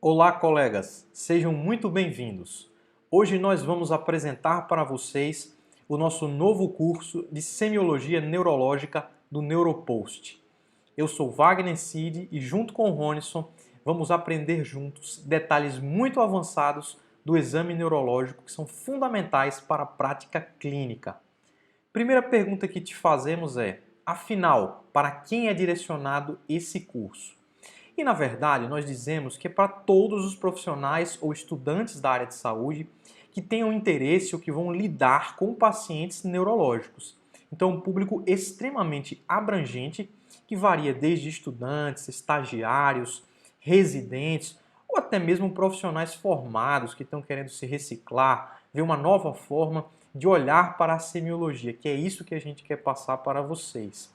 Olá, colegas! Sejam muito bem-vindos. Hoje nós vamos apresentar para vocês o nosso novo curso de Semiologia Neurológica do Neuropost. Eu sou Wagner Cid e junto com o Ronison vamos aprender juntos detalhes muito avançados do exame neurológico que são fundamentais para a prática clínica. Primeira pergunta que te fazemos é, afinal, para quem é direcionado esse curso? E, na verdade, nós dizemos que é para todos os profissionais ou estudantes da área de saúde que tenham interesse ou que vão lidar com pacientes neurológicos. Então, um público extremamente abrangente que varia desde estudantes, estagiários, residentes ou até mesmo profissionais formados que estão querendo se reciclar, ver uma nova forma de olhar para a semiologia, que é isso que a gente quer passar para vocês.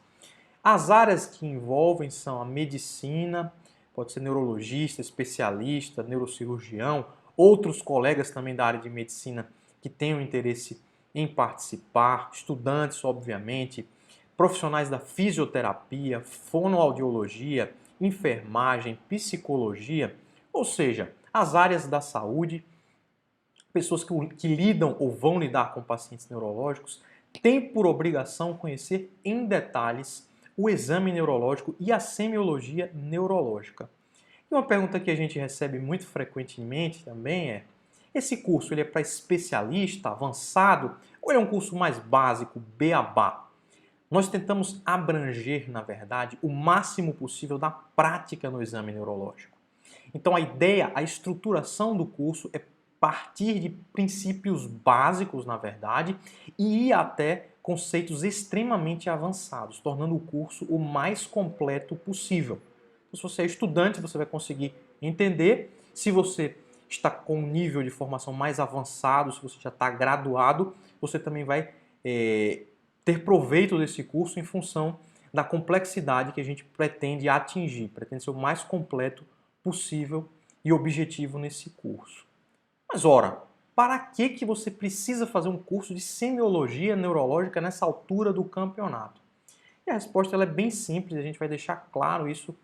As áreas que envolvem são a medicina, pode ser neurologista, especialista, neurocirurgião, outros colegas também da área de medicina que tenham interesse em participar, estudantes, obviamente, profissionais da fisioterapia, fonoaudiologia, enfermagem, psicologia, ou seja, as áreas da saúde, pessoas que lidam ou vão lidar com pacientes neurológicos, têm por obrigação conhecer em detalhes o exame neurológico e a semiologia neurológica. E uma pergunta que a gente recebe muito frequentemente também é: esse curso ele é para especialista, avançado, ou ele é um curso mais básico, beabá? Nós tentamos abranger, na verdade, o máximo possível da prática no exame neurológico. Então a ideia, a estruturação do curso é partir de princípios básicos, na verdade, e ir até conceitos extremamente avançados, tornando o curso o mais completo possível. Então, se você é estudante, você vai conseguir entender. Se você está com um nível de formação mais avançado, se você já está graduado, você também vai ter proveito desse curso em função da complexidade que a gente pretende atingir, pretende ser o mais completo possível e objetivo nesse curso. Mas ora, para que você precisa fazer um curso de semiologia neurológica nessa altura do campeonato? E a resposta ela é bem simples, a gente vai deixar claro isso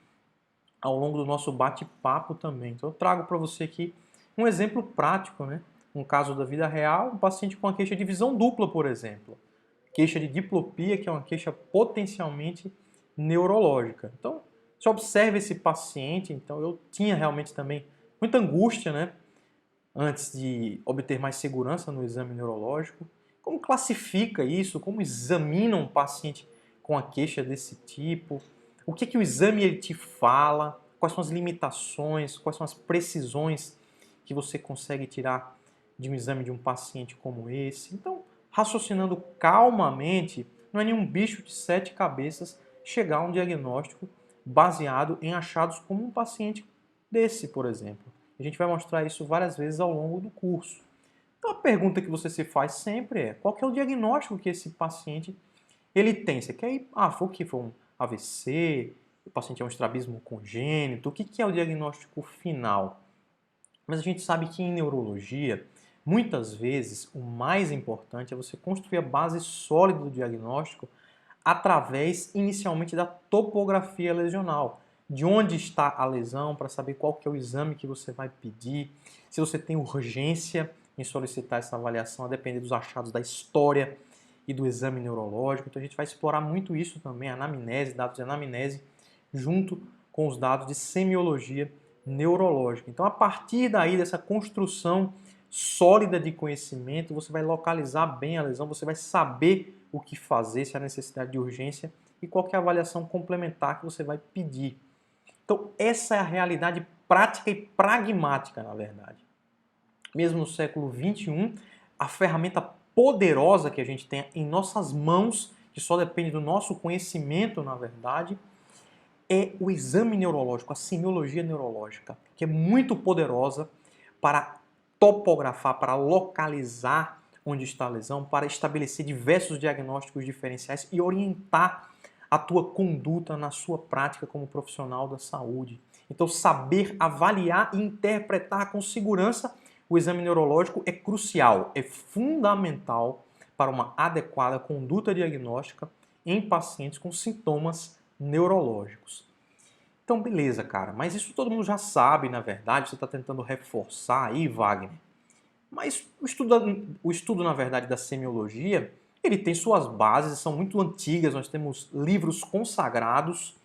ao longo do nosso bate-papo também. Então eu trago para você aqui um exemplo prático, né? Um caso da vida real, um paciente com uma queixa de visão dupla, por exemplo. Queixa de diplopia, que é uma queixa potencialmente neurológica. Então, você observa esse paciente, então eu tinha realmente também muita angústia, né? Antes de obter mais segurança no exame neurológico. Como classifica isso? Como examina um paciente com a queixa desse tipo? O que o exame ele te fala? Quais são as limitações? Quais são as precisões que você consegue tirar de um exame de um paciente como esse? Então, raciocinando calmamente, não é nenhum bicho de sete cabeças chegar a um diagnóstico baseado em achados como um paciente desse, por exemplo. A gente vai mostrar isso várias vezes ao longo do curso. Então a pergunta que você se faz sempre é: qual que é o diagnóstico que esse paciente ele tem? Você quer ir, foi o que? Foi um AVC? O paciente é um estrabismo congênito? O que é o diagnóstico final? Mas a gente sabe que em neurologia, muitas vezes, o mais importante é você construir a base sólida do diagnóstico através, inicialmente, da topografia lesional. De onde está a lesão, para saber qual que é o exame que você vai pedir, se você tem urgência em solicitar essa avaliação, a depender dos achados da história e do exame neurológico. Então a gente vai explorar muito isso também, a anamnese, dados de anamnese, junto com os dados de semiologia neurológica. Então, a partir daí, dessa construção sólida de conhecimento, você vai localizar bem a lesão, você vai saber o que fazer, se há necessidade de urgência e qual que é a avaliação complementar que você vai pedir. Então, essa é a realidade prática e pragmática, na verdade. Mesmo no século XXI, a ferramenta poderosa que a gente tem em nossas mãos, que só depende do nosso conhecimento, na verdade, é o exame neurológico, a semiologia neurológica, que é muito poderosa para topografar, para localizar onde está a lesão, para estabelecer diversos diagnósticos diferenciais e orientar a tua conduta na sua prática como profissional da saúde. Então, saber avaliar e interpretar com segurança o exame neurológico é crucial, é fundamental para uma adequada conduta diagnóstica em pacientes com sintomas neurológicos. Então, beleza, cara, mas isso todo mundo já sabe, na verdade, você está tentando reforçar aí, Wagner. Mas o estudo, na verdade, da semiologia, ele tem suas bases, são muito antigas, nós temos livros consagrados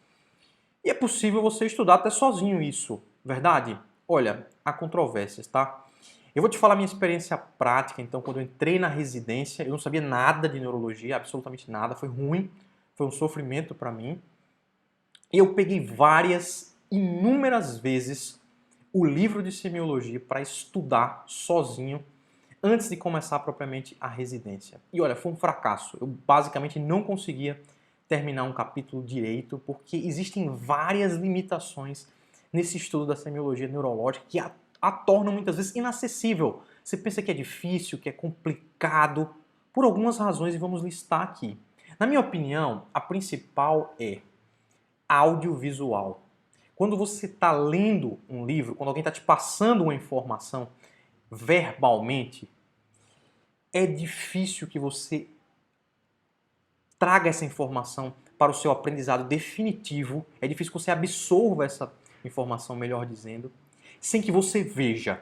e é possível você estudar até sozinho isso, verdade? Olha, há controvérsias, tá? Eu vou te falar minha experiência prática, então, quando eu entrei na residência, eu não sabia nada de neurologia, absolutamente nada, foi ruim, foi um sofrimento para mim. Eu peguei inúmeras vezes, o livro de semiologia para estudar sozinho antes de começar propriamente a residência. E olha, foi um fracasso. Eu basicamente não conseguia terminar um capítulo direito porque existem várias limitações nesse estudo da semiologia neurológica que a tornam muitas vezes inacessível. Você pensa que é difícil, que é complicado, por algumas razões e vamos listar aqui. Na minha opinião, a principal é audiovisual. Quando você está lendo um livro, quando alguém está te passando uma informação verbalmente, é difícil que você traga essa informação para o seu aprendizado definitivo, é difícil que você absorva essa informação, melhor dizendo, sem que você veja.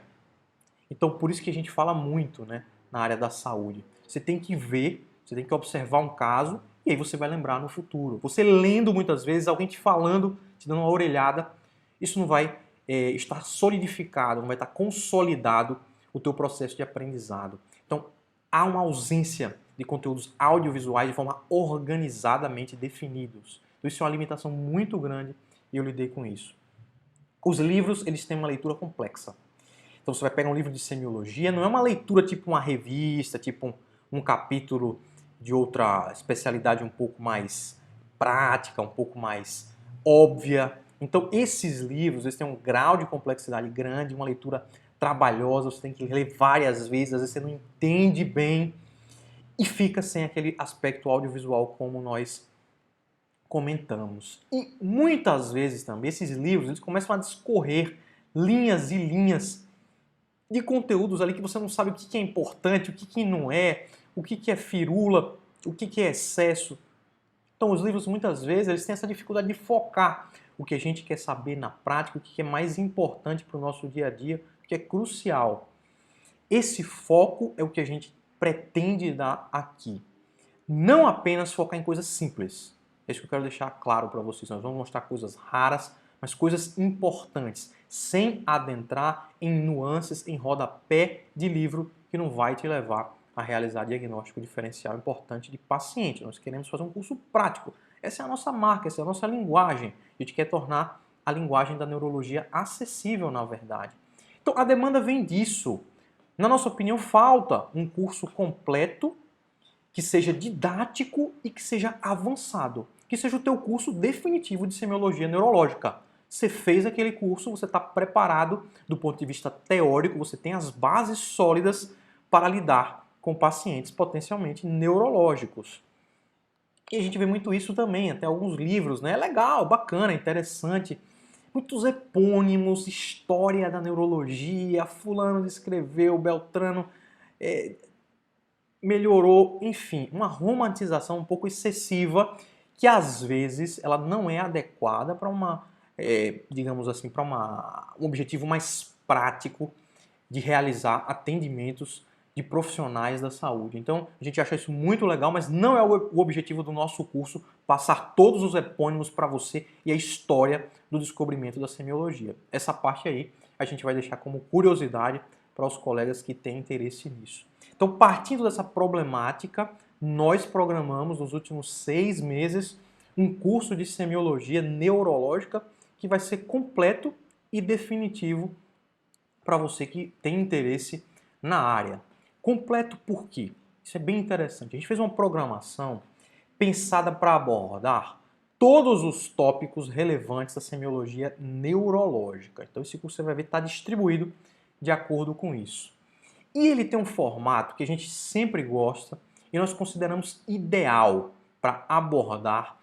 Então, por isso que a gente fala muito, né, na área da saúde. Você tem que ver, você tem que observar um caso e aí você vai lembrar no futuro. Você lendo muitas vezes, alguém te falando, te dando uma orelhada, isso não vai estar solidificado, não vai estar consolidado o teu processo de aprendizado. Então, há uma ausência de conteúdos audiovisuais de forma organizadamente definidos. Então, isso é uma limitação muito grande e eu lidei com isso. Os livros, eles têm uma leitura complexa. Então você vai pegar um livro de semiologia, não é uma leitura tipo uma revista, tipo um capítulo de outra especialidade um pouco mais prática, um pouco mais óbvia. Então esses livros, eles têm um grau de complexidade grande, uma leitura trabalhosa, você tem que ler várias vezes, às vezes você não entende bem e fica sem aquele aspecto audiovisual como nós comentamos. E muitas vezes também esses livros, eles começam a discorrer linhas e linhas de conteúdos ali que você não sabe o que é importante, o que não é, o que é firula, o que é excesso. Então os livros muitas vezes eles têm essa dificuldade de focar o que a gente quer saber na prática, o que é mais importante para o nosso dia a dia, o que é crucial. Esse foco é o que a gente pretende dar aqui. Não apenas focar em coisas simples. É isso que eu quero deixar claro para vocês. Nós vamos mostrar coisas raras, mas coisas importantes, sem adentrar em nuances, em rodapé de livro que não vai te levar a realizar diagnóstico diferencial importante de paciente. Nós queremos fazer um curso prático. Essa é a nossa marca, essa é a nossa linguagem. A gente quer tornar a linguagem da neurologia acessível, na verdade. Então, a demanda vem disso. Na nossa opinião, falta um curso completo que seja didático e que seja avançado, que seja o teu curso definitivo de semiologia neurológica. Você fez aquele curso, você está preparado do ponto de vista teórico, você tem as bases sólidas para lidar com pacientes potencialmente neurológicos. E a gente vê muito isso também, até alguns livros, né? É legal, bacana, interessante. Muitos epônimos, história da neurologia, fulano escreveu, Beltrano melhorou, enfim, uma romantização um pouco excessiva que às vezes ela não é adequada para digamos assim, para um objetivo mais prático de realizar atendimentos de profissionais da saúde. Então, a gente acha isso muito legal, mas não é o objetivo do nosso curso passar todos os epônimos para você e a história do descobrimento da semiologia. Essa parte aí a gente vai deixar como curiosidade para os colegas que têm interesse nisso. Então, partindo dessa problemática, nós programamos nos últimos 6 meses um curso de semiologia neurológica que vai ser completo e definitivo para você que tem interesse na área. Completo por quê? Isso é bem interessante. A gente fez uma programação pensada para abordar todos os tópicos relevantes da semiologia neurológica. Então esse curso você vai ver está distribuído de acordo com isso. E ele tem um formato que a gente sempre gosta e nós consideramos ideal para abordar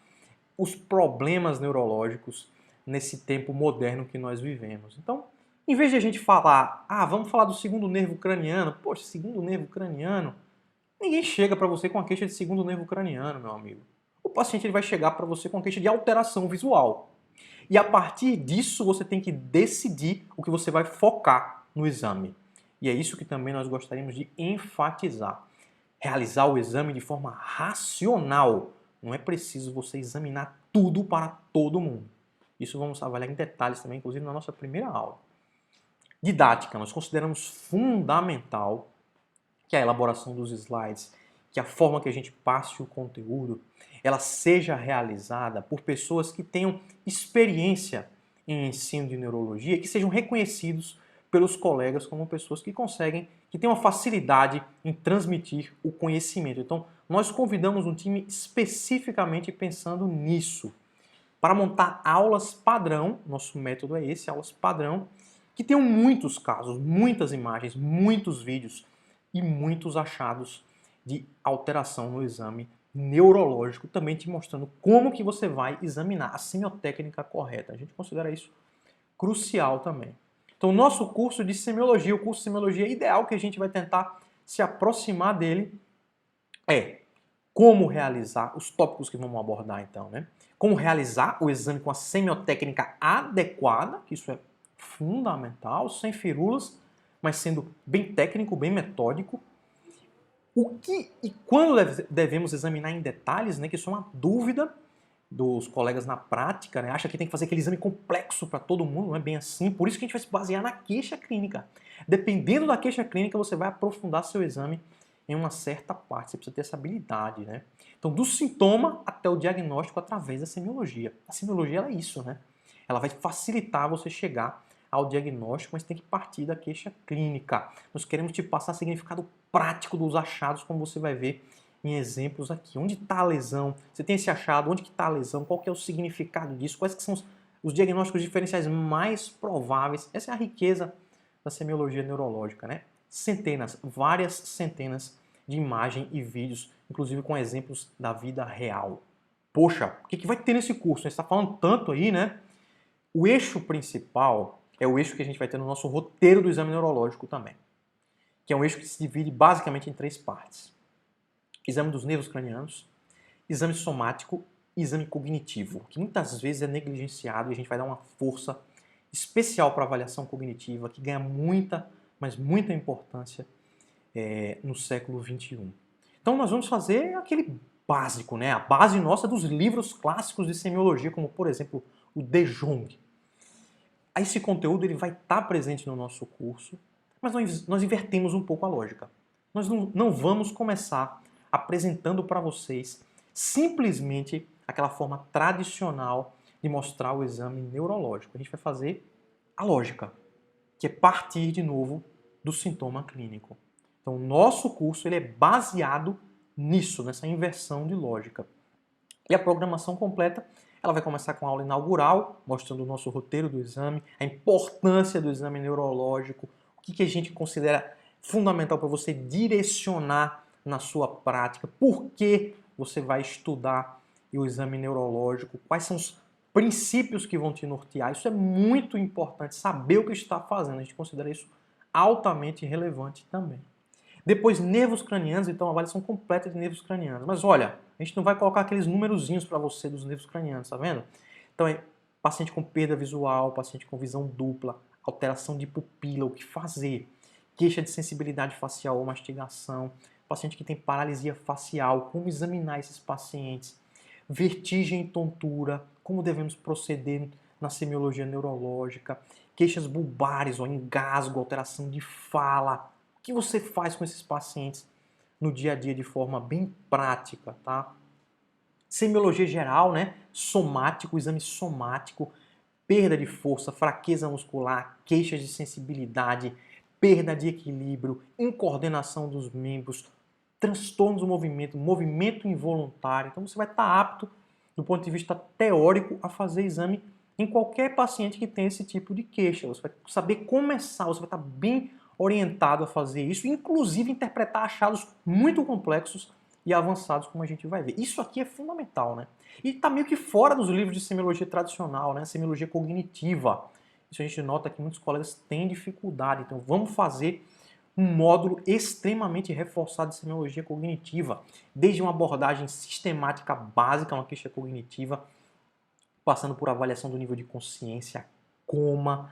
os problemas neurológicos nesse tempo moderno que nós vivemos. Então, em vez de a gente falar, vamos falar do segundo nervo craniano, poxa, segundo nervo craniano, ninguém chega para você com a queixa de segundo nervo craniano, meu amigo. O paciente ele vai chegar para você com a queixa de alteração visual. E a partir disso você tem que decidir o que você vai focar no exame. E é isso que também nós gostaríamos de enfatizar. Realizar o exame de forma racional. Não é preciso você examinar tudo para todo mundo. Isso vamos avaliar em detalhes também, inclusive na nossa primeira aula. Didática, nós consideramos fundamental que a elaboração dos slides, que a forma que a gente passe o conteúdo, ela seja realizada por pessoas que tenham experiência em ensino de neurologia e que sejam reconhecidos pelos colegas como pessoas que conseguem, que têm uma facilidade em transmitir o conhecimento. Então, nós convidamos um time especificamente pensando nisso, para montar aulas padrão, nosso método é esse, aulas padrão, que tenham muitos casos, muitas imagens, muitos vídeos e muitos achados de alteração no exame neurológico, também te mostrando como que você vai examinar a semiotécnica correta. A gente considera isso crucial também. Então, o nosso curso de semiologia, o curso de semiologia ideal que a gente vai tentar se aproximar dele é como realizar os tópicos que vamos abordar então, né? Como realizar o exame com a semiotécnica adequada, que isso é fundamental, sem firulas, mas sendo bem técnico, bem metódico. O que e quando devemos examinar em detalhes, né? Que isso é uma dúvida dos colegas na prática, né? Acha que tem que fazer aquele exame complexo para todo mundo, não é bem assim. Por isso que a gente vai se basear na queixa clínica. Dependendo da queixa clínica, você vai aprofundar seu exame em uma certa parte. Você precisa ter essa habilidade, né? Então, do sintoma até o diagnóstico através da semiologia. A semiologia ela é isso, né? Ela vai facilitar você chegar ao diagnóstico, mas tem que partir da queixa clínica. Nós queremos te passar significado prático dos achados, como você vai ver em exemplos aqui. Onde está a lesão? Você tem esse achado? Onde está a lesão? Qual que é o significado disso? Quais que são os diagnósticos diferenciais mais prováveis? Essa é a riqueza da semiologia neurológica, né? Centenas, várias centenas de imagens e vídeos, inclusive com exemplos da vida real. Poxa, o que vai ter nesse curso? Você está falando tanto aí, né? O eixo principal é o eixo que a gente vai ter no nosso roteiro do exame neurológico também, que é um eixo que se divide basicamente em 3 partes. Exame dos nervos cranianos, exame somático e exame cognitivo, que muitas vezes é negligenciado e a gente vai dar uma força especial para a avaliação cognitiva, que ganha muita, mas muita importância no século XXI. Então nós vamos fazer aquele básico, né? A base nossa dos livros clássicos de semiologia, como por exemplo o De Jong. Esse conteúdo ele vai estar presente no nosso curso, mas nós invertemos um pouco a lógica. Nós não vamos começar apresentando para vocês simplesmente aquela forma tradicional de mostrar o exame neurológico. A gente vai fazer a lógica, que é partir de novo do sintoma clínico. Então, o nosso curso ele é baseado nisso, nessa inversão de lógica. E a programação completa, ela vai começar com a aula inaugural, mostrando o nosso roteiro do exame, a importância do exame neurológico, o que a gente considera fundamental para você direcionar na sua prática, por que você vai estudar o exame neurológico, quais são os princípios que vão te nortear. Isso é muito importante, saber o que está fazendo. A gente considera isso altamente relevante também. Depois, nervos cranianos, então a avaliação completa de nervos cranianos. Mas olha, a gente não vai colocar aqueles numerozinhos para você dos nervos cranianos, tá vendo? Então é paciente com perda visual, paciente com visão dupla, alteração de pupila, o que fazer, queixa de sensibilidade facial ou mastigação, paciente que tem paralisia facial, como examinar esses pacientes, vertigem e tontura, como devemos proceder na semiologia neurológica, queixas bulbares ou engasgo, alteração de fala. O que você faz com esses pacientes no dia a dia de forma bem prática, tá? Semiologia geral, né? Somático, exame somático, perda de força, fraqueza muscular, queixas de sensibilidade, perda de equilíbrio, incoordenação dos membros, transtornos do movimento, movimento involuntário. Então você vai estar apto, do ponto de vista teórico, a fazer exame em qualquer paciente que tenha esse tipo de queixa. Você vai saber começar, você vai estar bem orientado a fazer isso, inclusive interpretar achados muito complexos e avançados, como a gente vai ver. Isso aqui é fundamental, né? E está meio que fora dos livros de semiologia tradicional, né? Semiologia cognitiva. Isso a gente nota que muitos colegas têm dificuldade. Então vamos fazer um módulo extremamente reforçado de semiologia cognitiva, desde uma abordagem sistemática básica, uma queixa cognitiva, passando por avaliação do nível de consciência, coma,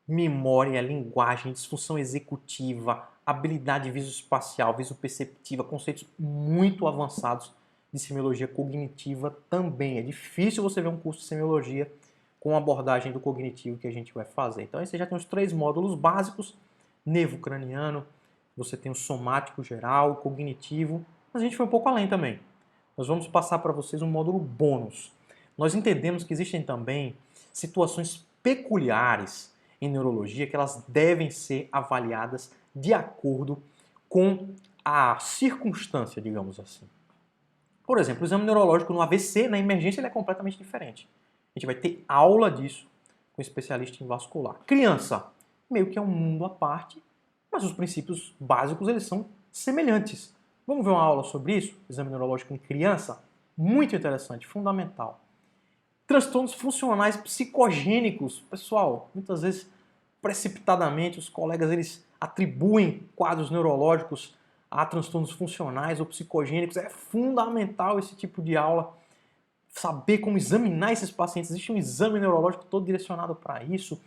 memória, linguagem, disfunção executiva, habilidade visoespacial, visoperceptiva, conceitos muito avançados de semiologia cognitiva também. É difícil você ver um curso de semiologia com a abordagem do cognitivo que a gente vai fazer. Então aí você já tem os 3 módulos básicos, nervo-craniano, você tem o somático geral, o cognitivo, mas a gente foi um pouco além também. Nós vamos passar para vocês um módulo bônus. Nós entendemos que existem também situações peculiares em neurologia que elas devem ser avaliadas de acordo com a circunstância, digamos assim. Por exemplo, o exame neurológico no AVC, na emergência, ele é completamente diferente. A gente vai ter aula disso com um especialista em vascular. Criança, meio que é um mundo à parte, mas os princípios básicos eles são semelhantes. Vamos ver uma aula sobre isso? Exame neurológico em criança? Muito interessante, fundamental. Transtornos funcionais psicogênicos. Pessoal, muitas vezes, precipitadamente, os colegas eles atribuem quadros neurológicos a transtornos funcionais ou psicogênicos. É fundamental esse tipo de aula, saber como examinar esses pacientes. Existe um exame neurológico todo direcionado para isso.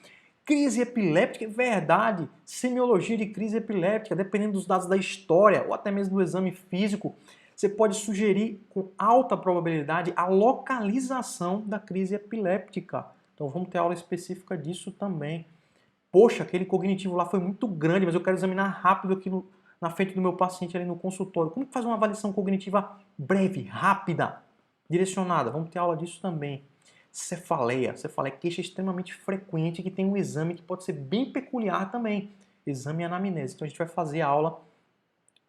Crise epiléptica, é verdade. Semiologia de crise epiléptica, dependendo dos dados da história ou até mesmo do exame físico, você pode sugerir com alta probabilidade a localização da crise epiléptica. Então vamos ter aula específica disso também. Poxa, aquele cognitivo lá foi muito grande, mas eu quero examinar rápido aqui na frente do meu paciente ali no consultório. Como que faz uma avaliação cognitiva breve, rápida, direcionada? Vamos ter aula disso também. Cefaleia. Cefaleia é queixa extremamente frequente que tem um exame que pode ser bem peculiar também. Exame anamnese. Então a gente vai fazer a aula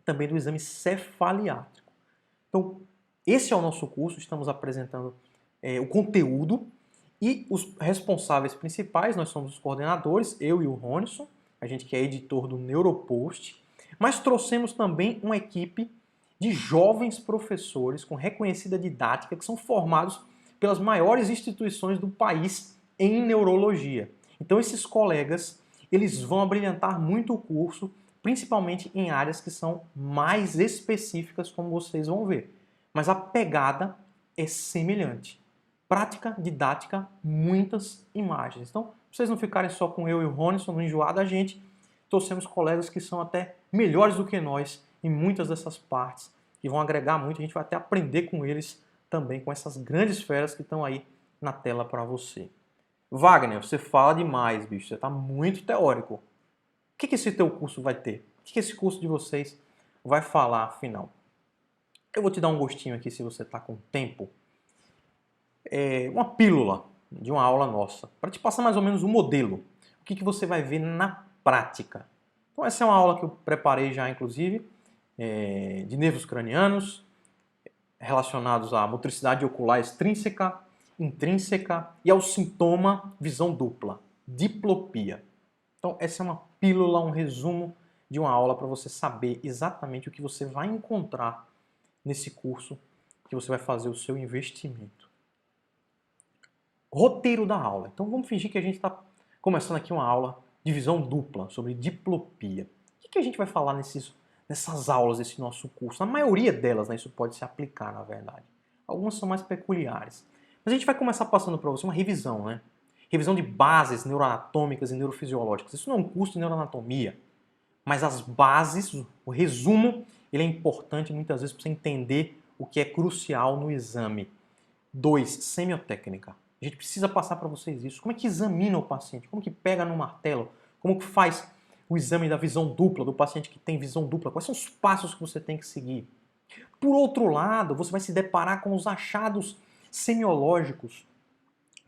também do exame cefaliátrico. Então, esse é o nosso curso, estamos apresentando o conteúdo e os responsáveis principais, nós somos os coordenadores, eu e o Ronison, a gente que é editor do Neuropost, mas trouxemos também uma equipe de jovens professores com reconhecida didática que são formados pelas maiores instituições do país em neurologia. Então esses colegas, eles vão abrilhantar muito o curso, principalmente em áreas que são mais específicas, como vocês vão ver. Mas a pegada é semelhante. Prática, didática, muitas imagens. Então, pra vocês não ficarem só com eu e o Ronison no enjoar da gente, trouxemos colegas que são até melhores do que nós em muitas dessas partes, que vão agregar muito, a gente vai até aprender com eles também, com essas grandes feras que estão aí na tela para você. Wagner, você fala demais, bicho, você está muito teórico. O que esse teu curso vai ter? O que esse curso de vocês vai falar, afinal? Eu vou te dar um gostinho aqui, se você está com tempo. Uma pílula de uma aula nossa, para te passar mais ou menos o modelo. O que você vai ver na prática. Então essa é uma aula que eu preparei já, inclusive, de nervos cranianos, relacionados à motricidade ocular extrínseca, intrínseca e ao sintoma visão dupla, diplopia. Então essa é uma pílula, um resumo de uma aula para você saber exatamente o que você vai encontrar nesse curso que você vai fazer o seu investimento. Roteiro da aula. Então vamos fingir que a gente está começando aqui uma aula de visão dupla sobre diplopia. O que a gente vai falar nessas aulas desse nosso curso? A maioria delas, né, isso pode se aplicar, na verdade. Algumas são mais peculiares. Mas a gente vai começar passando para você uma revisão, né? Revisão de bases neuroanatômicas e neurofisiológicas. Isso não é um curso de neuroanatomia, mas as bases, o resumo, ele é importante muitas vezes para você entender o que é crucial no exame. 2. Semiotécnica. A gente precisa passar para vocês isso. Como é que examina o paciente? Como que pega no martelo? Como que faz o exame da visão dupla, do paciente que tem visão dupla? Quais são os passos que você tem que seguir? Por outro lado, você vai se deparar com os achados semiológicos.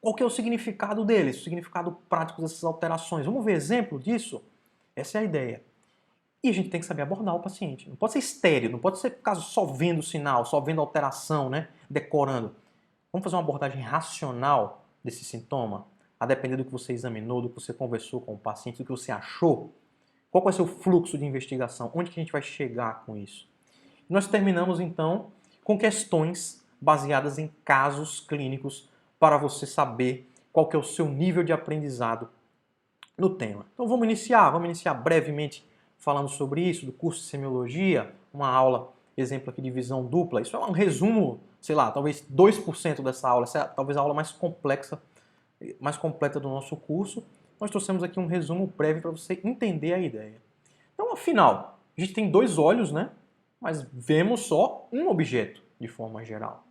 Qual que é o significado deles? O significado prático dessas alterações. Vamos ver exemplo disso? Essa é a ideia. E a gente tem que saber abordar o paciente. Não pode ser estéril, não pode ser caso só vendo o sinal, só vendo a alteração, né? Decorando. Vamos fazer uma abordagem racional desse sintoma, a depender do que você examinou, do que você conversou com o paciente, do que você achou. Qual vai ser o fluxo de investigação? Onde que a gente vai chegar com isso? E nós terminamos, então, com questões baseadas em casos clínicos para você saber qual que é o seu nível de aprendizado no tema. Então vamos iniciar brevemente falando sobre isso, do curso de semiologia, uma aula, exemplo aqui de visão dupla. Isso é um resumo sei lá, talvez 2% dessa aula, essa é talvez a aula mais complexa, mais completa do nosso curso. Nós trouxemos aqui um resumo breve para você entender a ideia. Então, afinal, a gente tem dois olhos, né? Mas vemos só um objeto de forma geral.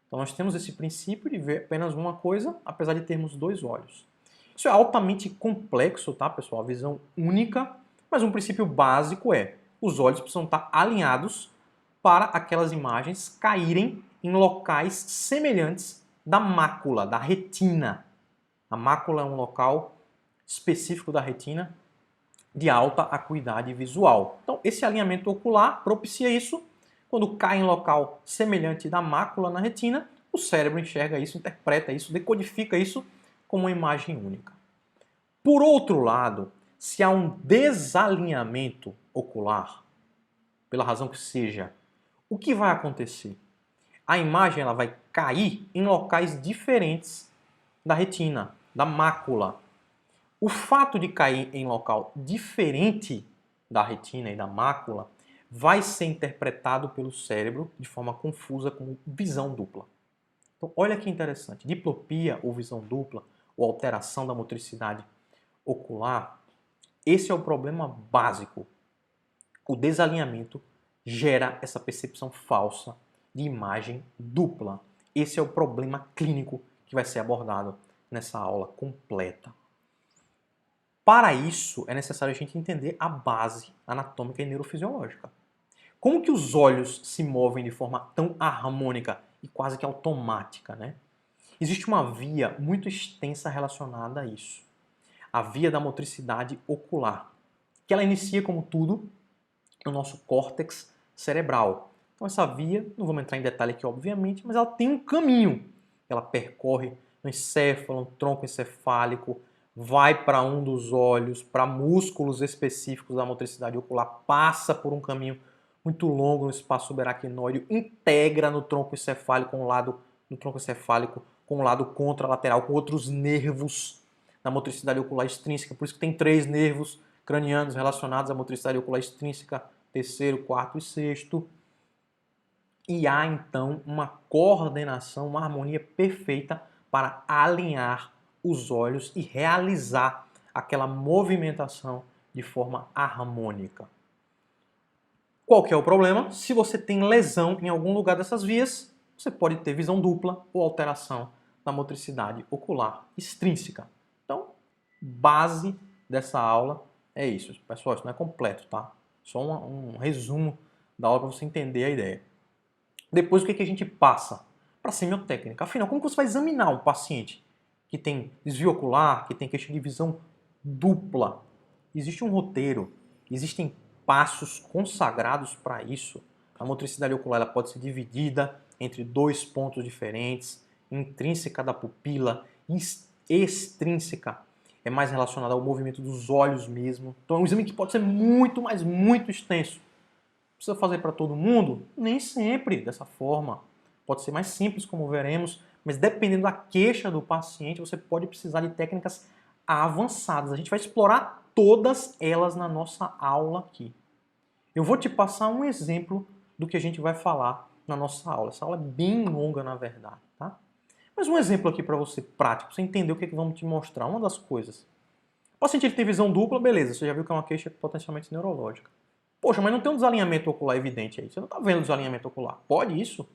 Então, nós temos esse princípio de ver apenas uma coisa, apesar de termos dois olhos. Isso é altamente complexo, tá, pessoal? A visão única, mas um princípio básico é: os olhos precisam estar alinhados para aquelas imagens caírem em locais semelhantes da mácula, da retina. A mácula é um local específico da retina de alta acuidade visual. Então, esse alinhamento ocular propicia isso. Quando cai em local semelhante da mácula na retina, o cérebro enxerga isso, interpreta isso, decodifica isso como uma imagem única. Por outro lado, se há um desalinhamento ocular, pela razão que seja, o que vai acontecer? A imagem ela vai cair em locais diferentes da retina, da mácula. O fato de cair em local diferente da retina e da mácula vai ser interpretado pelo cérebro de forma confusa como visão dupla. Então, olha que interessante. Diplopia ou visão dupla, ou alteração da motricidade ocular, esse é o problema básico. O desalinhamento gera essa percepção falsa de imagem dupla. Esse é o problema clínico que vai ser abordado nessa aula completa. Para isso, é necessário a gente entender a base anatômica e neurofisiológica. Como que os olhos se movem de forma tão harmônica e quase que automática, né? Existe uma via muito extensa relacionada a isso. A via da motricidade ocular, que ela inicia, como tudo, no nosso córtex cerebral. Então essa via, não vamos entrar em detalhe aqui obviamente, mas ela tem um caminho. Ela percorre no encéfalo, no tronco encefálico, vai para um dos olhos, para músculos específicos da motricidade ocular, passa por um caminho muito longo no espaço subaracnoide, integra no tronco encefálico com o lado contralateral, com outros nervos da motricidade ocular extrínseca. Por isso que tem 3 nervos cranianos relacionados à motricidade ocular extrínseca, terceiro, quarto e sexto. E há então uma coordenação, uma harmonia perfeita para alinhar os olhos e realizar aquela movimentação de forma harmônica. Qual que é o problema? Se você tem lesão em algum lugar dessas vias, você pode ter visão dupla ou alteração da motricidade ocular extrínseca. Então, base dessa aula é isso. Pessoal, isso não é completo, tá? Só um resumo da aula para você entender a ideia. Depois, o que a gente passa? Para a semiotécnica. Afinal, como que você vai examinar um paciente que tem desvio ocular, que tem queixa de visão dupla? Existe um roteiro, existem passos consagrados para isso. A motricidade ocular ela pode ser dividida entre 2 pontos diferentes, intrínseca da pupila, extrínseca é mais relacionada ao movimento dos olhos mesmo. Então é um exame que pode ser muito, mas muito extenso. Precisa fazer para todo mundo? Nem sempre dessa forma. Pode ser mais simples, como veremos, mas dependendo da queixa do paciente, você pode precisar de técnicas avançadas. A gente vai explorar todas elas na nossa aula aqui. Eu vou te passar um exemplo do que a gente vai falar na nossa aula. Essa aula é bem longa, na verdade, tá? Mas um exemplo aqui para você prático, para você entender o que vamos te mostrar. Uma das coisas. O paciente ele tem visão dupla, beleza, você já viu que é uma queixa potencialmente neurológica. Poxa, mas não tem um desalinhamento ocular evidente aí. Você não está vendo o desalinhamento ocular. Pode isso?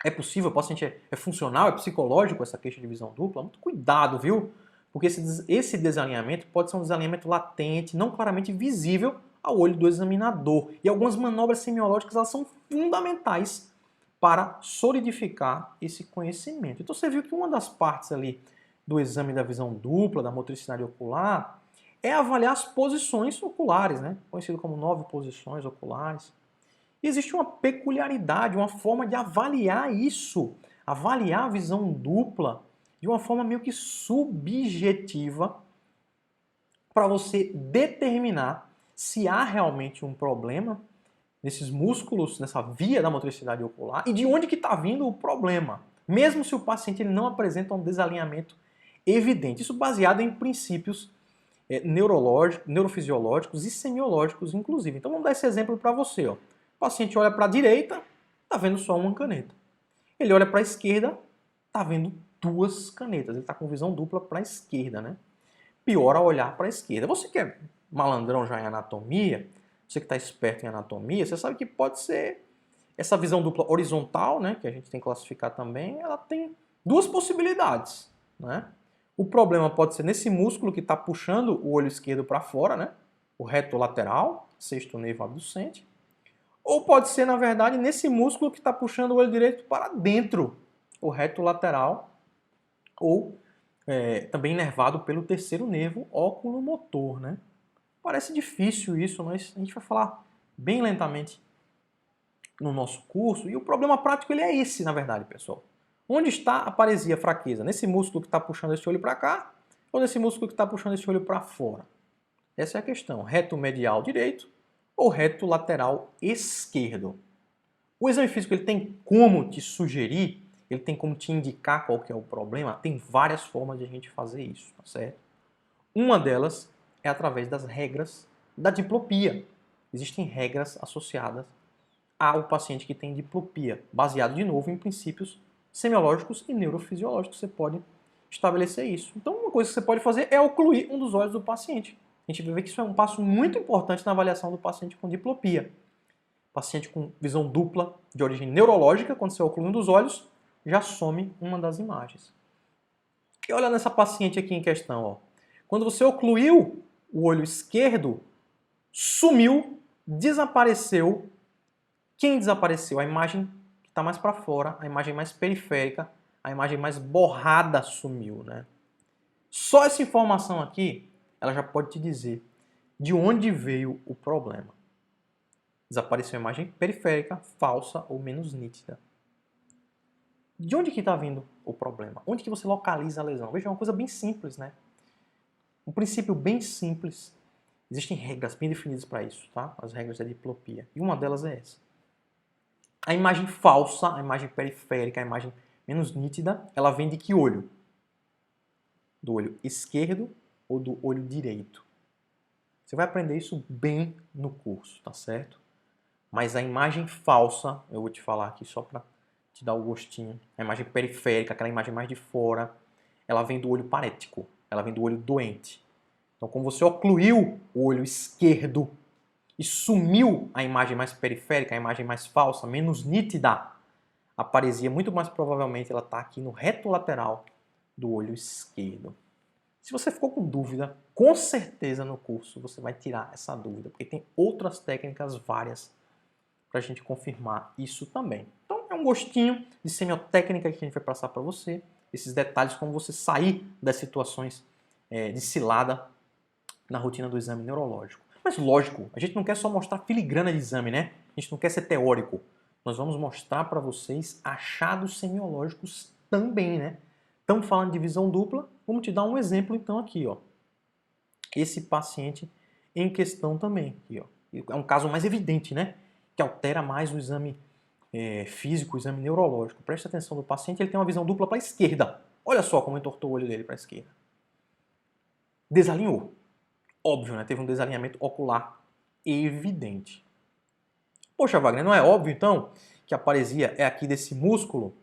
É possível? O paciente é funcional? É psicológico essa queixa de visão dupla? Muito cuidado, viu? Porque esse desalinhamento pode ser um desalinhamento latente, não claramente visível ao olho do examinador. E algumas manobras semiológicas elas são fundamentais para solidificar esse conhecimento. Então você viu que uma das partes ali do exame da visão dupla, da motricidade ocular, é avaliar as posições oculares, né? Conhecido como 9 posições oculares. E existe uma peculiaridade, uma forma de avaliar isso, avaliar a visão dupla de uma forma meio que subjetiva para você determinar se há realmente um problema nesses músculos, nessa via da motricidade ocular e de onde que está vindo o problema, mesmo se o paciente ele não apresenta um desalinhamento evidente. Isso baseado em princípios neurológicos, neurofisiológicos e semiológicos, inclusive. Então vamos dar esse exemplo para você. Ó. O paciente olha para a direita, está vendo só uma caneta. Ele olha para a esquerda, tá vendo duas canetas, ele está com visão dupla para a esquerda, né? Pior ao olhar para a esquerda. Você que é malandrão já em anatomia, você que está esperto em anatomia, você sabe que pode ser essa visão dupla horizontal, né, que a gente tem que classificar também, ela tem duas possibilidades, né? O problema pode ser nesse músculo que está puxando o olho esquerdo para fora, né? O reto lateral, sexto nervo abducente. Ou pode ser, na verdade, nesse músculo que está puxando o olho direito para dentro, o reto lateral, ou também inervado pelo terceiro nervo oculomotor, né? Parece difícil isso, mas a gente vai falar bem lentamente no nosso curso. E o problema prático ele é esse, na verdade, pessoal. Onde está a paresia, a fraqueza? Nesse músculo que está puxando esse olho para cá ou nesse músculo que está puxando esse olho para fora? Essa é a questão. Reto medial direito ou reto lateral esquerdo? O exame físico ele tem como te sugerir, ele tem como te indicar qual que é o problema? Tem várias formas de a gente fazer isso, tá certo? Uma delas é através das regras da diplopia. Existem regras associadas ao paciente que tem diplopia, baseado de novo em princípios semiológicos e neurofisiológicos. Você pode estabelecer isso. Então, uma coisa que você pode fazer é ocluir um dos olhos do paciente. A gente vai ver que isso é um passo muito importante na avaliação do paciente com diplopia. Paciente com visão dupla de origem neurológica, quando você oclui um dos olhos, já some uma das imagens. E olha nessa paciente aqui em questão, ó. Quando você ocluiu o olho esquerdo, sumiu, desapareceu. Quem desapareceu? A imagem que está mais para fora, a imagem mais periférica, a imagem mais borrada sumiu, né? Só essa informação aqui, ela já pode te dizer de onde veio o problema. Desapareceu a imagem periférica, falsa ou menos nítida. De onde que está vindo o problema? Onde que você localiza a lesão? Veja, é uma coisa bem simples, né? Um princípio bem simples. Existem regras bem definidas para isso, tá? As regras da diplopia. E uma delas é essa. A imagem falsa, a imagem periférica, a imagem menos nítida, ela vem de que olho? Do olho esquerdo ou do olho direito? Você vai aprender isso bem no curso, tá certo? Mas a imagem falsa, eu vou te falar aqui só para te dar o gostinho, a imagem periférica, aquela imagem mais de fora, ela vem do olho parético, ela vem do olho doente. Então, como você ocluiu o olho esquerdo e sumiu a imagem mais periférica, a imagem mais falsa, menos nítida, a paresia muito mais provavelmente ela está aqui no reto lateral do olho esquerdo. Se você ficou com dúvida, com certeza no curso você vai tirar essa dúvida, porque tem outras técnicas várias para a gente confirmar isso também. Então é um gostinho de semiotécnica que a gente vai passar para você, esses detalhes como você sair das situações de cilada na rotina do exame neurológico. Mas lógico, a gente não quer só mostrar filigrana de exame, né? A gente não quer ser teórico. Nós vamos mostrar para vocês achados semiológicos também, né? Estamos falando de visão dupla, vamos te dar um exemplo então aqui, ó. Esse paciente em questão também, aqui, ó. É um caso mais evidente, né? Que altera mais o exame físico, o exame neurológico. Preste atenção no paciente, ele tem uma visão dupla para a esquerda. Olha só como entortou o olho dele para a esquerda. Desalinhou. Óbvio, né? Teve um desalinhamento ocular evidente. Poxa, Wagner, não é óbvio então que a paresia é aqui desse músculo,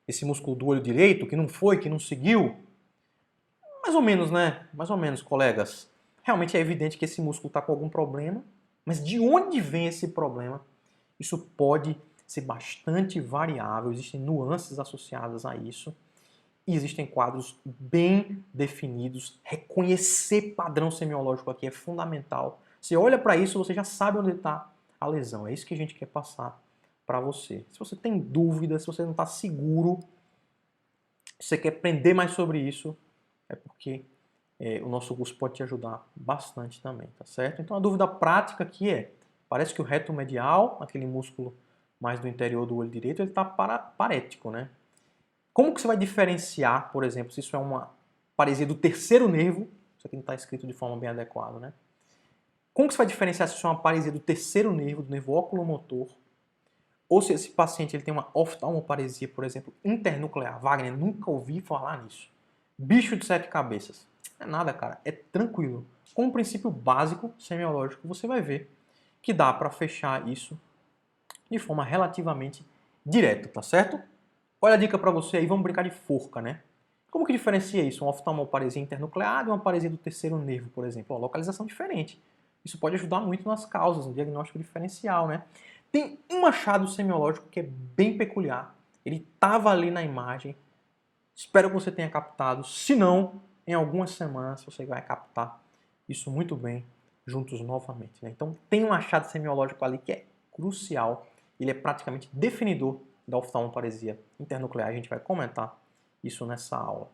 esse músculo do olho direito, que não foi, que não seguiu? Mais ou menos, né? Mais ou menos, colegas. Realmente é evidente que esse músculo está com algum problema, mas de onde vem esse problema? Isso pode ser bastante variável, existem nuances associadas a isso. E existem quadros bem definidos. Reconhecer padrão semiológico aqui é fundamental. Você olha para isso, você já sabe onde está a lesão. É isso que a gente quer passar para você. Se você tem dúvida, se você não está seguro, se você quer aprender mais sobre isso, é porque o nosso curso pode te ajudar bastante também, tá certo? Então a dúvida prática aqui é, parece que o reto medial, aquele músculo mais do interior do olho direito, ele está parético, né? Como que você vai diferenciar, por exemplo, se isso é uma paresia do terceiro nervo, isso aqui não está escrito de forma bem adequada, né? Como que você vai diferenciar se isso é uma paresia do terceiro nervo, do nervo oculomotor, ou se esse paciente ele tem uma oftalmoparesia, por exemplo, internuclear? Wagner, nunca ouvi falar nisso. Bicho de sete cabeças. Não é nada, cara, é tranquilo. Com um princípio básico, semiológico, você vai ver que dá para fechar isso de forma relativamente direta, tá certo? Olha a dica para você aí, vamos brincar de forca, né? Como que diferencia isso? Uma oftalmoparesia internuclear e uma paresia do terceiro nervo, por exemplo? Uma localização diferente. Isso pode ajudar muito nas causas, no diagnóstico diferencial, né? Tem um achado semiológico que é bem peculiar. Ele estava ali na imagem. Espero que você tenha captado. Se não, em algumas semanas você vai captar isso muito bem juntos novamente, né? Então tem um achado semiológico ali que é crucial. Ele é praticamente definidor da oftalmoparesia internuclear. A gente vai comentar isso nessa aula.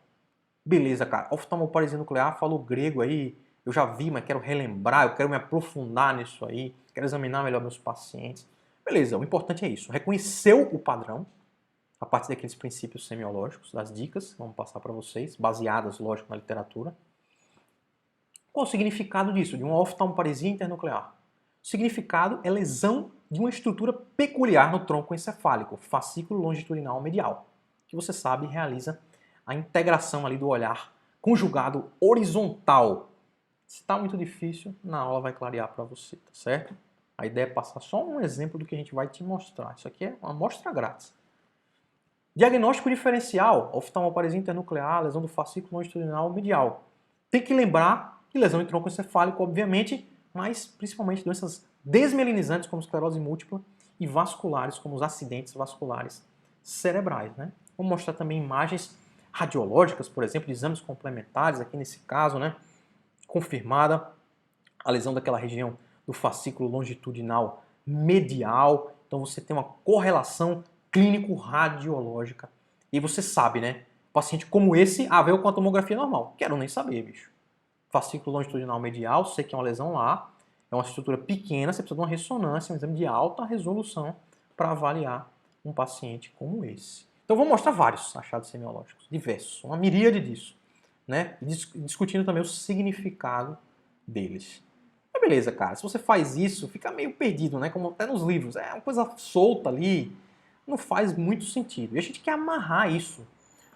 Beleza, cara. Oftalmoparesia nuclear, falou grego aí, eu já vi, mas quero relembrar, eu quero me aprofundar nisso aí, quero examinar melhor meus pacientes. Beleza, o importante é isso. Reconheceu o padrão, a partir daqueles princípios semiológicos, das dicas que vamos passar para vocês, baseadas, lógico, na literatura. Qual o significado disso, de uma oftalmoparesia internuclear? O significado é lesão de uma estrutura peculiar no tronco encefálico, fascículo longitudinal medial, que você sabe realiza a integração ali do olhar conjugado horizontal. Se está muito difícil, na aula vai clarear para você, tá certo? A ideia é passar só um exemplo do que a gente vai te mostrar. Isso aqui é uma amostra grátis. Diagnóstico diferencial, oftalmoparesia internuclear, lesão do fascículo longitudinal medial. Tem que lembrar que lesão em tronco encefálico, obviamente, mas principalmente doenças desmielinizantes como esclerose múltipla e vasculares como os acidentes vasculares cerebrais, né? Vou mostrar também imagens radiológicas, por exemplo, de exames complementares, aqui nesse caso, né? Confirmada a lesão daquela região do fascículo longitudinal medial. Então você tem uma correlação clínico-radiológica. E você sabe, né? Paciente como esse, veio com a tomografia normal. Quero nem saber, bicho. Fascículo longitudinal medial, sei que é uma lesão lá, é uma estrutura pequena, você precisa de uma ressonância, um exame de alta resolução para avaliar um paciente como esse. Então vou mostrar vários achados semiológicos, diversos, uma miríade disso, né? Discutindo também o significado deles. Mas beleza, cara, se você faz isso, fica meio perdido, né? Como até nos livros, é uma coisa solta ali, não faz muito sentido. E a gente quer amarrar isso.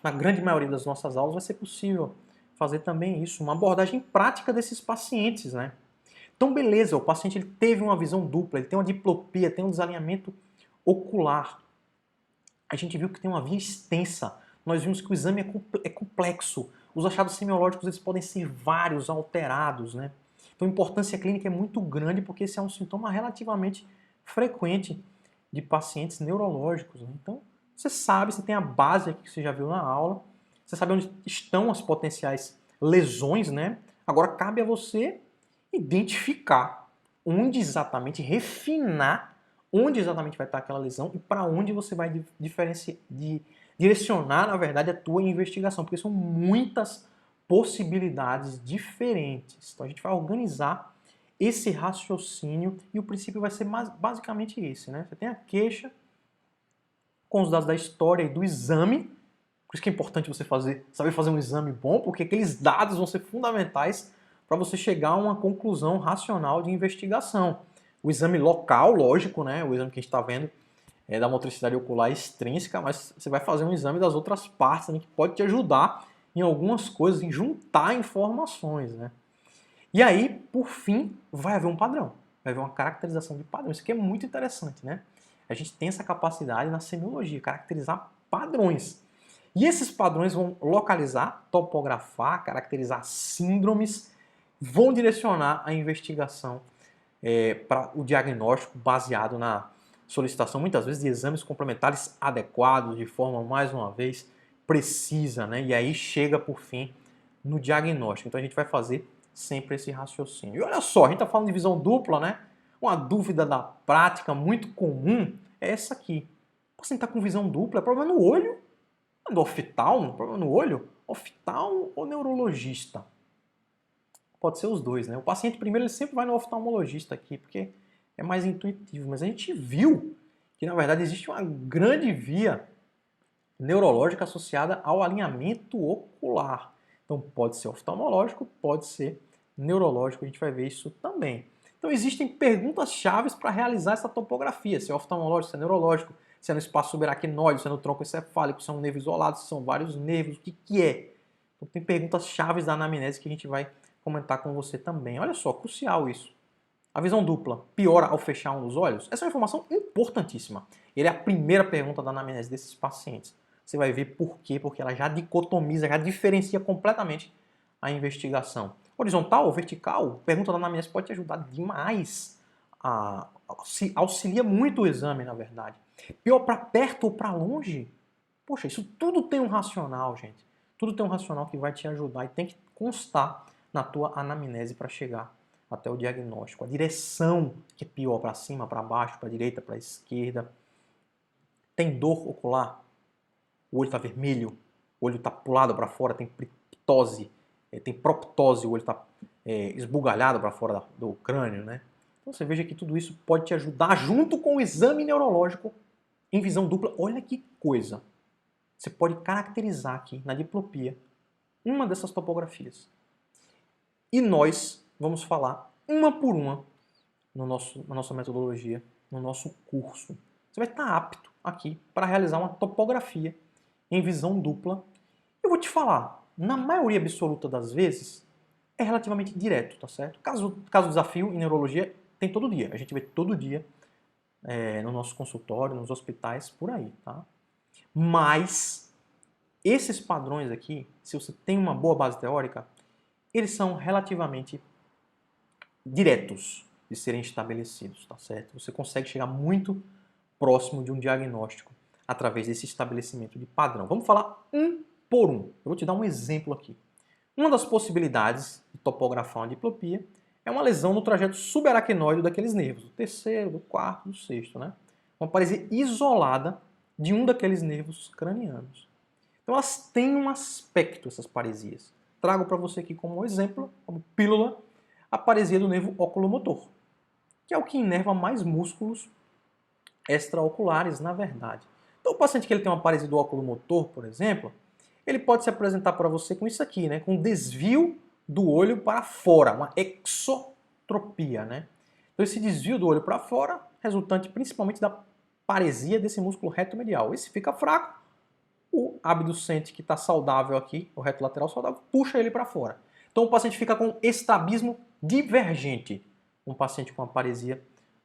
Na grande maioria das nossas aulas vai ser possível fazer também isso, uma abordagem prática desses pacientes, né? Então, beleza, o paciente ele teve uma visão dupla, ele tem uma diplopia, tem um desalinhamento ocular. A gente viu que tem uma via extensa. Nós vimos que o exame é complexo. Os achados semiológicos eles podem ser vários, alterados, né? Então, a importância clínica é muito grande porque esse é um sintoma relativamente frequente de pacientes neurológicos, né? Então, você sabe, você tem a base aqui que você já viu na aula, você sabe onde estão as potenciais lesões, né? Agora cabe a você identificar onde exatamente, refinar onde exatamente vai estar aquela lesão e para onde você vai direcionar, na verdade, a tua investigação, porque são muitas possibilidades diferentes. Então a gente vai organizar esse raciocínio e o princípio vai ser basicamente esse, né? Você tem a queixa com os dados da história e do exame, por isso que é importante você saber fazer um exame bom, porque aqueles dados vão ser fundamentais para você chegar a uma conclusão racional de investigação. O exame local, lógico, né? O exame que a gente está vendo é da motricidade ocular extrínseca, mas você vai fazer um exame das outras partes também, que pode te ajudar em algumas coisas, em juntar informações, né? E aí, por fim, vai haver um padrão, vai haver uma caracterização de padrão. Isso aqui é muito interessante, né? A gente tem essa capacidade na semiologia, caracterizar padrões. E esses padrões vão localizar, topografar, caracterizar síndromes, vão direcionar a investigação para o diagnóstico baseado na solicitação, muitas vezes, de exames complementares adequados, de forma, mais uma vez, precisa, né? E aí chega, por fim, no diagnóstico. Então a gente vai fazer sempre esse raciocínio. E olha só, a gente está falando de visão dupla, né? Uma dúvida da prática muito comum é essa aqui. O paciente está com visão dupla, é problema no olho? É do oftalmo? Problema no olho? Oftalmo ou neurologista? Pode ser os dois, né? O paciente primeiro ele sempre vai no oftalmologista aqui, porque é mais intuitivo. Mas a gente viu que, na verdade, existe uma grande via neurológica associada ao alinhamento ocular. Então pode ser oftalmológico, pode ser neurológico, a gente vai ver isso também. Então existem perguntas-chave para realizar essa topografia, se é oftalmológico, se é neurológico, se é no espaço subaracnoide, se é no tronco encefálico, se é um nervo isolado, se são vários nervos, o que é? Então tem perguntas-chave da anamnese que a gente vai comentar com você também. Olha só, crucial isso. A visão dupla piora ao fechar um dos olhos? Essa é uma informação importantíssima. Ele é a primeira pergunta da anamnese desses pacientes. você vai ver por quê, porque ela já dicotomiza, já diferencia completamente a investigação. Horizontal ou vertical, pergunta da anamnese pode te ajudar demais, auxilia muito o exame, na verdade. Pior, para perto ou para longe, poxa, isso tudo tem um racional, gente. Tudo tem um racional que vai te ajudar e tem que constar na tua anamnese para chegar até o diagnóstico. A direção que é pior, para cima, para baixo, para direita, para esquerda. Tem dor ocular? O olho está vermelho, o olho está pulado para fora, tem ptose, tem proptose, o olho está esbugalhado para fora do crânio, né? Então você veja que tudo isso pode te ajudar junto com o exame neurológico em visão dupla. Olha que coisa! Você pode caracterizar aqui na diplopia uma dessas topografias. E nós vamos falar uma por uma na nossa metodologia, no nosso curso. Você vai estar apto aqui para realizar uma topografia em visão dupla. Eu vou te falar, na maioria absoluta das vezes, é relativamente direto, tá certo? Caso desafio em neurologia, tem todo dia. A gente vê todo dia no nosso consultório, nos hospitais, por aí, tá? Mas esses padrões aqui, se você tem uma boa base teórica, eles são relativamente diretos de serem estabelecidos, tá certo? Você consegue chegar muito próximo de um diagnóstico através desse estabelecimento de padrão. Vamos falar um por um. Eu vou te dar um exemplo aqui. Uma das possibilidades de topografar uma diplopia é uma lesão no trajeto subaracnoide daqueles nervos, do terceiro, do quarto, do sexto, né? Uma paresia isolada de um daqueles nervos cranianos. Então elas têm um aspecto, essas paresias. Trago para você aqui como exemplo, como pílula, a paresia do nervo oculomotor, que é o que inerva mais músculos extraoculares, na verdade. Então o paciente que ele tem uma paresia do oculomotor, por exemplo, ele pode se apresentar para você com isso aqui, né? Com desvio do olho para fora, uma exotropia, né? Então esse desvio do olho para fora, resultante principalmente da paresia desse músculo reto-medial. Esse fica fraco, o abducente que está saudável aqui, o reto lateral saudável, puxa ele para fora. Então o paciente fica com estrabismo divergente, um paciente com a paresia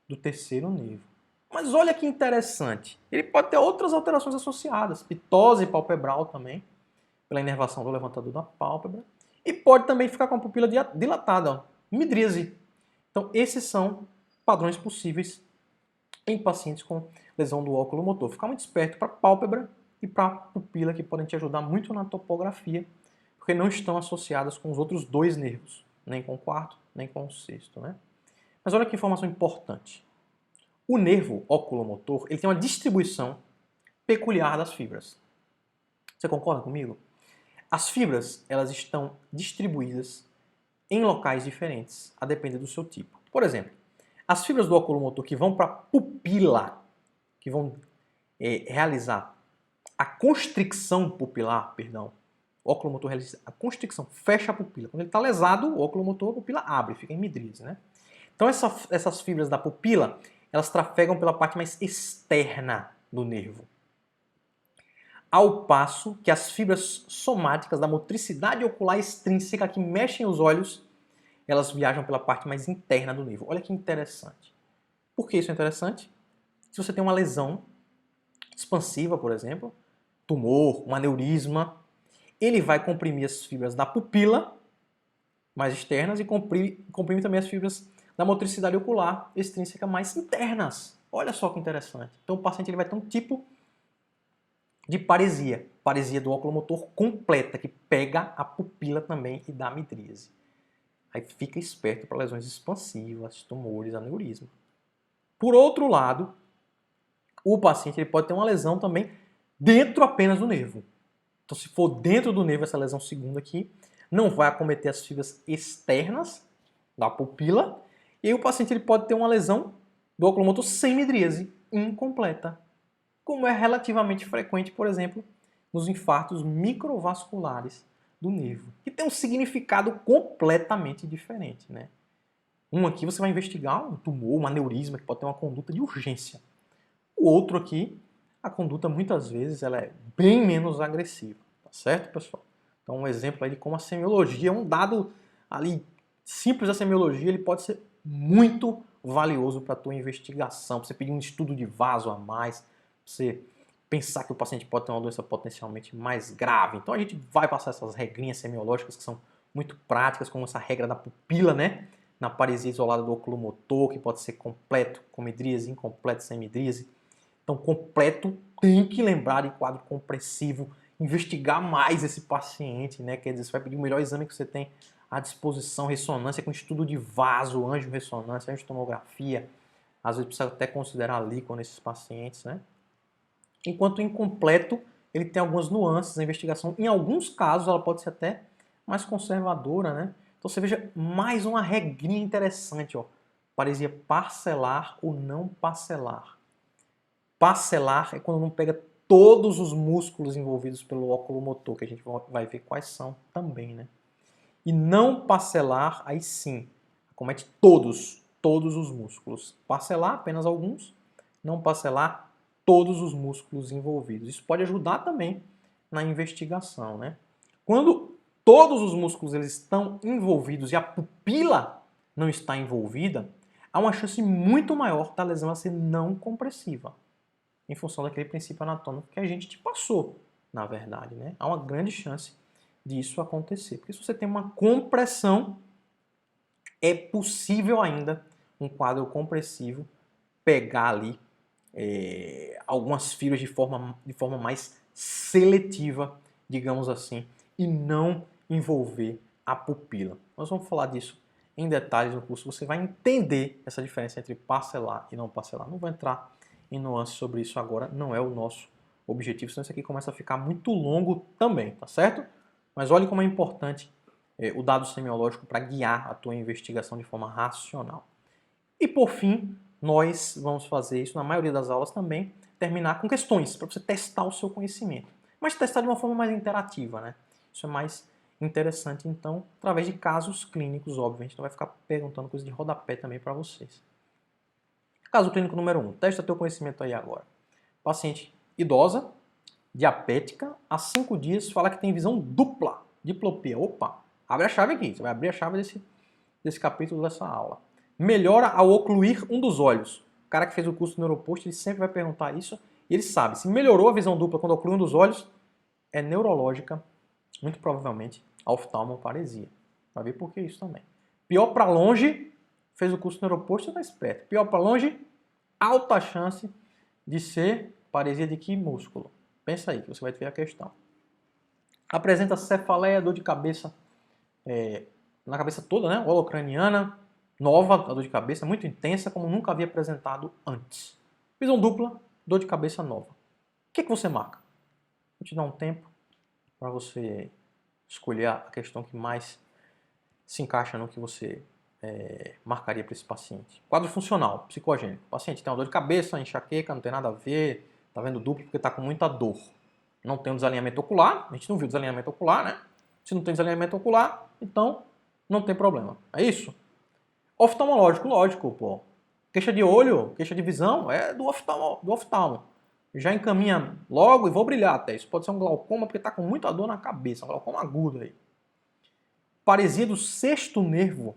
do terceiro nervo. Mas olha que interessante, ele pode ter outras alterações associadas, ptose palpebral também, pela inervação do levantador da pálpebra, e pode também ficar com a pupila dilatada, ó, midríase. Então esses são padrões possíveis em pacientes com lesão do óculo motor. Ficar muito esperto para a pálpebra e para a pupila, que podem te ajudar muito na topografia, porque não estão associadas com os outros dois nervos, nem com o quarto, nem com o sexto, né? Mas olha que informação importante. O nervo oculomotor, ele tem uma distribuição peculiar das fibras. Você concorda comigo? As fibras, elas estão distribuídas em locais diferentes, a depender do seu tipo. Por exemplo, as fibras do oculomotor que vão para a pupila, que vão realizar a constricção pupilar, perdão, o oculomotor realiza a constricção, fecha a pupila. Quando ele está lesado, o oculomotor, a pupila abre, fica em midríase, né? Então essas fibras da pupila, elas trafegam pela parte mais externa do nervo. Ao passo que as fibras somáticas da motricidade ocular extrínseca que mexem os olhos, elas viajam pela parte mais interna do nervo. Olha que interessante. Por que isso é interessante? Se você tem uma lesão expansiva, por exemplo, tumor, um aneurisma, ele vai comprimir as fibras da pupila mais externas e comprime também as fibras da motricidade ocular extrínseca mais internas. Olha só que interessante. Então o paciente ele vai ter um tipo de paresia do oculomotor completa, que pega a pupila também e dá midríase. Aí fica esperto para lesões expansivas, tumores, aneurisma. Por outro lado, o paciente ele pode ter uma lesão também dentro apenas do nervo. Então, se for dentro do nervo, essa lesão segunda aqui, não vai acometer as fibras externas da pupila, e aí o paciente ele pode ter uma lesão do oculomotor sem midríase, incompleta, como é relativamente frequente, por exemplo, nos infartos microvasculares do nervo, que tem um significado completamente diferente, né? Um aqui você vai investigar um tumor, um aneurisma, que pode ter uma conduta de urgência. O outro aqui, a conduta muitas vezes ela é bem menos agressiva, tá certo, pessoal? Então um exemplo aí de como a semiologia, um dado ali simples da semiologia, ele pode ser muito valioso para a tua investigação, para você pedir um estudo de vaso a mais, para você pensar que o paciente pode ter uma doença potencialmente mais grave. Então a gente vai passar essas regrinhas semiológicas que são muito práticas, como essa regra da pupila, né? Na paresia isolada do oculomotor, que pode ser completo com midríase, incompleto sem midríase. Então, completo tem que lembrar de quadro compressivo, investigar mais esse paciente, né? Quer dizer, você vai pedir o melhor exame que você tem à disposição, ressonância com estudo de vaso, angiorressonância, angiotomografia. Às vezes precisa até considerar líquor nesses pacientes, né? Enquanto incompleto, ele tem algumas nuances na investigação. Em alguns casos, ela pode ser até mais conservadora, né? Então você veja mais uma regrinha interessante, ó. Paresia parcelar ou não parcelar. Parcelar é quando não pega todos os músculos envolvidos pelo oculomotor, que a gente vai ver quais são também, né? E não parcelar, aí sim, acomete todos os músculos. Parcelar apenas alguns, não parcelar todos os músculos envolvidos. Isso pode ajudar também na investigação, né? Quando todos os músculos eles estão envolvidos e a pupila não está envolvida, há uma chance muito maior da lesão ser não compressiva, em função daquele princípio anatômico que a gente te passou, na verdade, né? Há uma grande chance disso acontecer. Porque se você tem uma compressão, é possível ainda um quadro compressivo pegar ali algumas fibras de forma mais seletiva, digamos assim, e não envolver a pupila. Nós vamos falar disso em detalhes no curso. Você vai entender essa diferença entre parcelar e não parcelar. Não vou entrar em nuances sobre isso agora, não é o nosso objetivo, senão isso aqui começa a ficar muito longo também, tá certo? Mas olhe como é importante o dado semiológico para guiar a tua investigação de forma racional. E por fim, nós vamos fazer isso na maioria das aulas também, terminar com questões, para você testar o seu conhecimento. Mas testar de uma forma mais interativa, né? Isso é mais interessante, então, através de casos clínicos, óbvio. A gente não vai ficar perguntando coisa de rodapé também para vocês. Caso clínico número 1. Testa teu conhecimento aí agora. Paciente idosa, diabética, há 5 dias, fala que tem visão dupla, diplopia. Opa, abre a chave aqui. Você vai abrir a chave desse capítulo dessa aula. Melhora ao ocluir um dos olhos. O cara que fez o curso do Neuropost, ele sempre vai perguntar isso e ele sabe. Se melhorou a visão dupla quando oclui um dos olhos, é neurológica, muito provavelmente, a oftalmoparesia. Vai ver por que isso também. Pior para longe, fez o curso do Neuropost, você está esperto. Pior para longe, alta chance de ser paresia de que músculo? Pensa aí, que você vai ver a questão. Apresenta cefaleia, dor de cabeça na cabeça toda, né? Holocraniana, nova, a dor de cabeça, muito intensa, como nunca havia apresentado antes. Visão dupla, dor de cabeça nova. O que você marca? Vou te dar um tempo para você escolher a questão que mais se encaixa no que você marcaria para esse paciente. Quadro funcional, psicogênico. O paciente tem uma dor de cabeça, enxaqueca, não tem nada a ver, está vendo duplo porque está com muita dor. Não tem um desalinhamento ocular, a gente não viu desalinhamento ocular, né? Se não tem desalinhamento ocular, então não tem problema. É isso? Oftalmológico, lógico, pô. Queixa de olho, queixa de visão, é do oftalmo. Já encaminha logo e vou brilhar até. Isso pode ser um glaucoma porque está com muita dor na cabeça, um glaucoma agudo aí. Paresia do sexto nervo.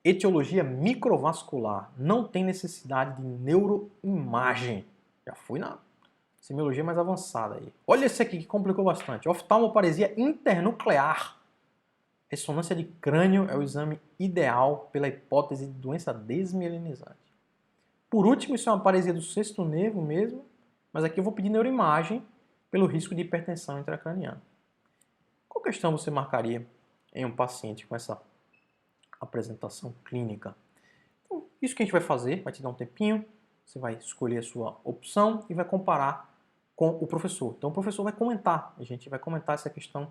Etiologia microvascular. Não tem necessidade de neuroimagem. Já fui na semiologia mais avançada aí. Olha esse aqui que complicou bastante. Oftalmoparesia internuclear. Ressonância de crânio é o exame ideal pela hipótese de doença desmielinizante. Por último, isso é uma paresia do sexto nervo mesmo, mas aqui eu vou pedir neuroimagem pelo risco de hipertensão intracraniana. Qual questão você marcaria em um paciente com essa apresentação clínica? Então, isso que a gente vai fazer, vai te dar um tempinho, você vai escolher a sua opção e vai comparar com o professor. Então o professor vai comentar, a gente vai comentar essa questão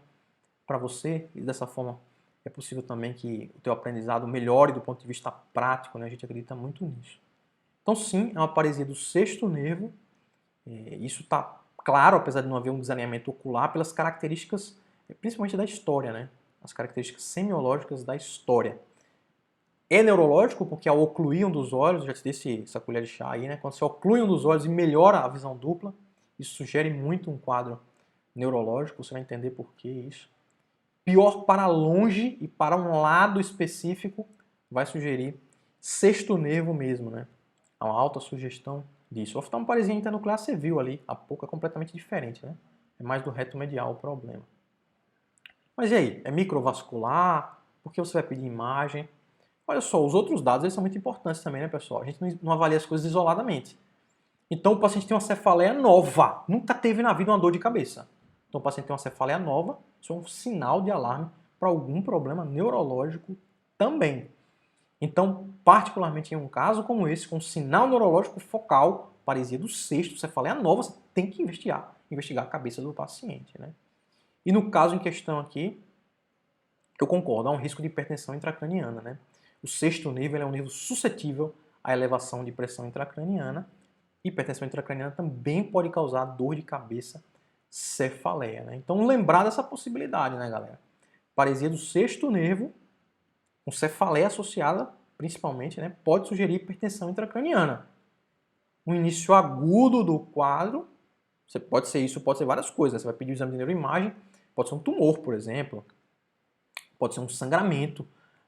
para você e dessa forma é possível também que o teu aprendizado melhore do ponto de vista prático, né? A gente acredita muito nisso. Então sim, é uma paresia do sexto nervo, isso está claro, apesar de não haver um desalinhamento ocular, pelas características, principalmente da história, né? As características semiológicas da história. É neurológico porque ao ocluir um dos olhos, já te dei essa colher de chá aí, né? Quando você oclui um dos olhos e melhora a visão dupla, isso sugere muito um quadro neurológico, você vai entender por que isso. Pior para longe e para um lado específico, vai sugerir sexto nervo mesmo, né? Há uma alta sugestão disso. Oftalmoparesia internuclear você viu ali há pouco, é completamente diferente, né? É mais do reto medial o problema. Mas e aí? É microvascular? Por que você vai pedir imagem? Olha só, os outros dados eles são muito importantes também, né, pessoal? A gente não avalia as coisas isoladamente. Então o paciente tem uma cefaleia nova, nunca teve na vida uma dor de cabeça. Então o paciente tem uma cefaleia nova, isso é um sinal de alarme para algum problema neurológico também. Então, particularmente em um caso como esse, com sinal neurológico focal, paresia do sexto, cefaleia nova, você tem que investigar a cabeça do paciente, né? E no caso em questão aqui, eu concordo, há um risco de hipertensão intracraniana, né? O sexto nível é um nível suscetível à elevação de pressão intracraniana. Hipertensão intracraniana também pode causar dor de cabeça, cefaleia, né? Então lembrar dessa possibilidade, né, galera? Paresia do sexto nervo, com cefaleia associada, principalmente, né, pode sugerir hipertensão intracraniana. O início agudo do quadro, pode ser isso, pode ser várias coisas. Você vai pedir o exame de neuroimagem, pode ser um tumor, por exemplo, pode ser um sangramento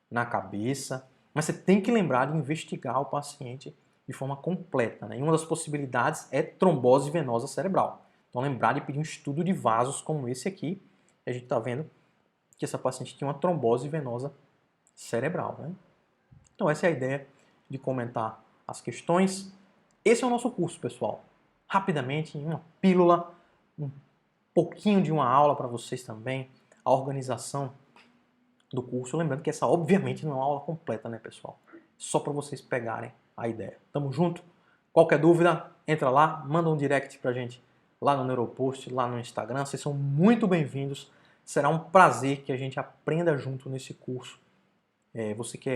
na cabeça, mas você tem que lembrar de investigar o paciente de forma completa, né? E uma das possibilidades é trombose venosa cerebral. Então lembrar de pedir um estudo de vasos como esse aqui, a gente está vendo que essa paciente tinha uma trombose venosa cerebral, né? Então essa é a ideia de comentar as questões. Esse é o nosso curso, pessoal. Rapidamente, em uma pílula, um pouquinho de uma aula para vocês também, a organização do curso. Lembrando que essa, obviamente, não é uma aula completa, né, pessoal? Só para vocês pegarem a ideia. Tamo junto? Qualquer dúvida, entra lá, manda um direct pra gente lá no Neuropost, lá no Instagram. Vocês são muito bem-vindos. Será um prazer que a gente aprenda junto nesse curso. Você que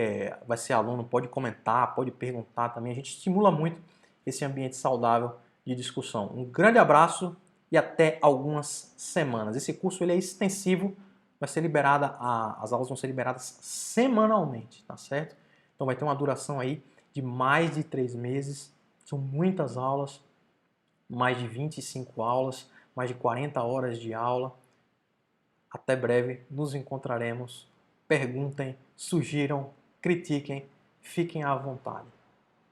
vai ser aluno pode comentar, pode perguntar também. A gente estimula muito esse ambiente saudável de discussão. Um grande abraço e até algumas semanas. Esse curso ele é extensivo, vai ser liberada, as aulas vão ser liberadas semanalmente, tá certo? Então vai ter uma duração aí de mais de 3 meses. São muitas aulas, mais de 25 aulas, mais de 40 horas de aula. Até breve, nos encontraremos. Perguntem, sugiram, critiquem, fiquem à vontade.